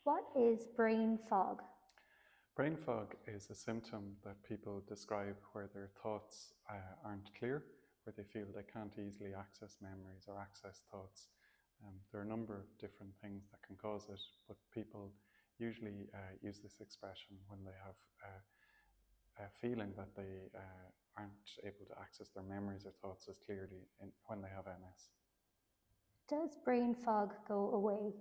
What is brain fog? Brain fog is a symptom that people describe where their thoughts aren't clear, where they feel they can't easily access memories or access thoughts. There are a number of different things that can cause it, but people usually use this expression when they have a feeling that they aren't able to access their memories or thoughts as clearly when they have MS. Does brain fog go away?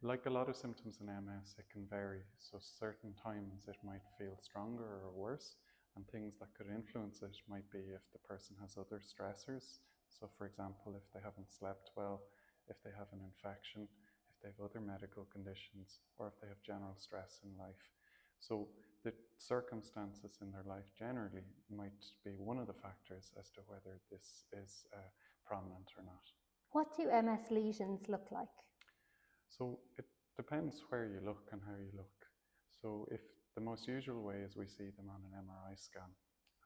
Like a lot of symptoms in MS, it can vary. So certain times it might feel stronger or worse, and things that could influence it might be if the person has other stressors. So for example, if they haven't slept well, if they have an infection, if they have other medical conditions, or if they have general stress in life. So the circumstances in their life generally might be one of the factors as to whether this is prominent or not. What do MS lesions look like? So it depends where you look and how you look. So if the most usual way is we see them on an MRI scan,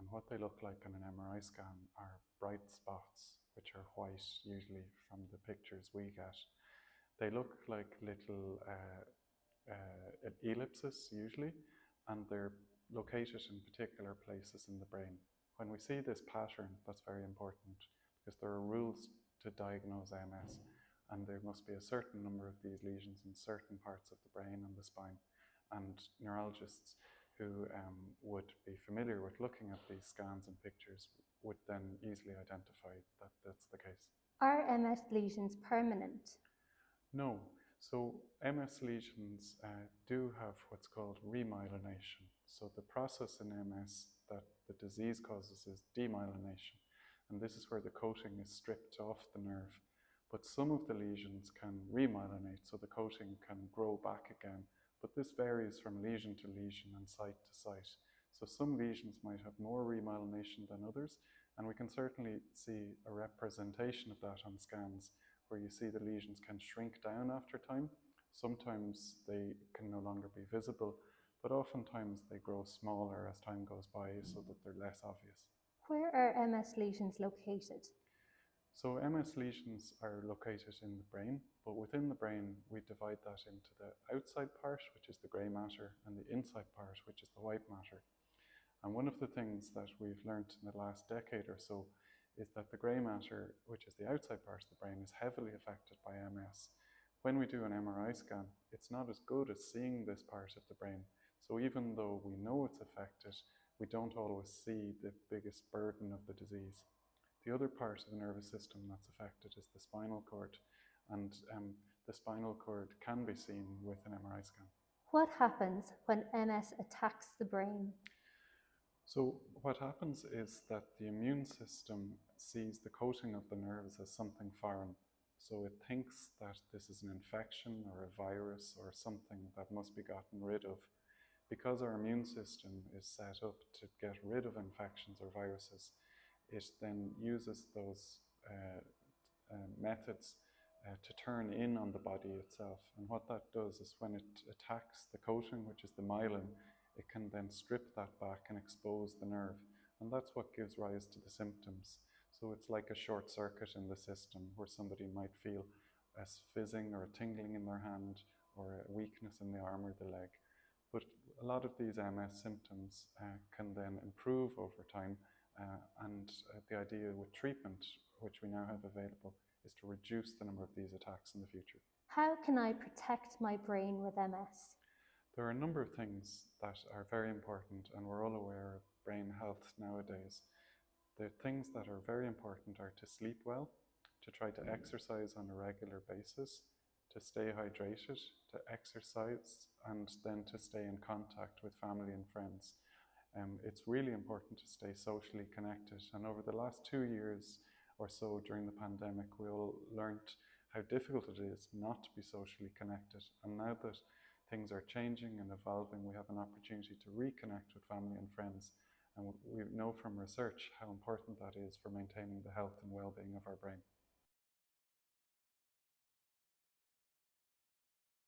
and what they look like on an MRI scan are bright spots, which are white usually from the pictures we get. They look like little ellipses usually, and they're located in particular places in the brain. When we see this pattern, that's very important because there are rules to diagnose MS, and there must be a certain number of these lesions in certain parts of the brain and the spine. And neurologists who would be familiar with looking at these scans and pictures would then easily identify that that's the case. Are MS lesions permanent? No. So MS lesions do have what's called remyelination. So the process in MS that the disease causes is demyelination. And this is where the coating is stripped off the nerve. But some of the lesions can remyelinate, so the coating can grow back again. But this varies from lesion to lesion and site to site. So some lesions might have more remyelination than others, and we can certainly see a representation of that on scans where you see the lesions can shrink down after time. Sometimes they can no longer be visible, but oftentimes they grow smaller as time goes by so that they're less obvious. Where are MS lesions located? So MS lesions are located in the brain, but within the brain we divide that into the outside part, which is the grey matter, and the inside part, which is the white matter. And one of the things that we've learned in the last decade or so is that the grey matter, which is the outside part of the brain, is heavily affected by MS. When we do an MRI scan, it's not as good as seeing this part of the brain. So even though we know it's affected, we don't always see the biggest burden of the disease. The other part of the nervous system that's affected is the spinal cord, and the spinal cord can be seen with an MRI scan. What happens when MS attacks the brain? So what happens is that the immune system sees the coating of the nerves as something foreign. So it thinks that this is an infection or a virus or something that must be gotten rid of. Because our immune system is set up to get rid of infections or viruses, it then uses those methods to turn in on the body itself. And what that does is when it attacks the coating, which is the myelin, it can then strip that back and expose the nerve. And that's what gives rise to the symptoms. So it's like a short circuit in the system where somebody might feel a fizzing or a tingling in their hand or a weakness in the arm or the leg. But a lot of these MS symptoms can then improve over time, and the idea with treatment, which we now have available, is to reduce the number of these attacks in the future. How can I protect my brain with MS? There are a number of things that are very important, and we're all aware of brain health nowadays. The things that are very important are to sleep well, to try to exercise on a regular basis, to stay hydrated, to exercise, and then to stay in contact with family and friends. It's really important to stay socially connected. And over the last 2 years or so during the pandemic, we all learned how difficult it is not to be socially connected. And now that things are changing and evolving, we have an opportunity to reconnect with family and friends. And we know from research how important that is for maintaining the health and well-being of our brain.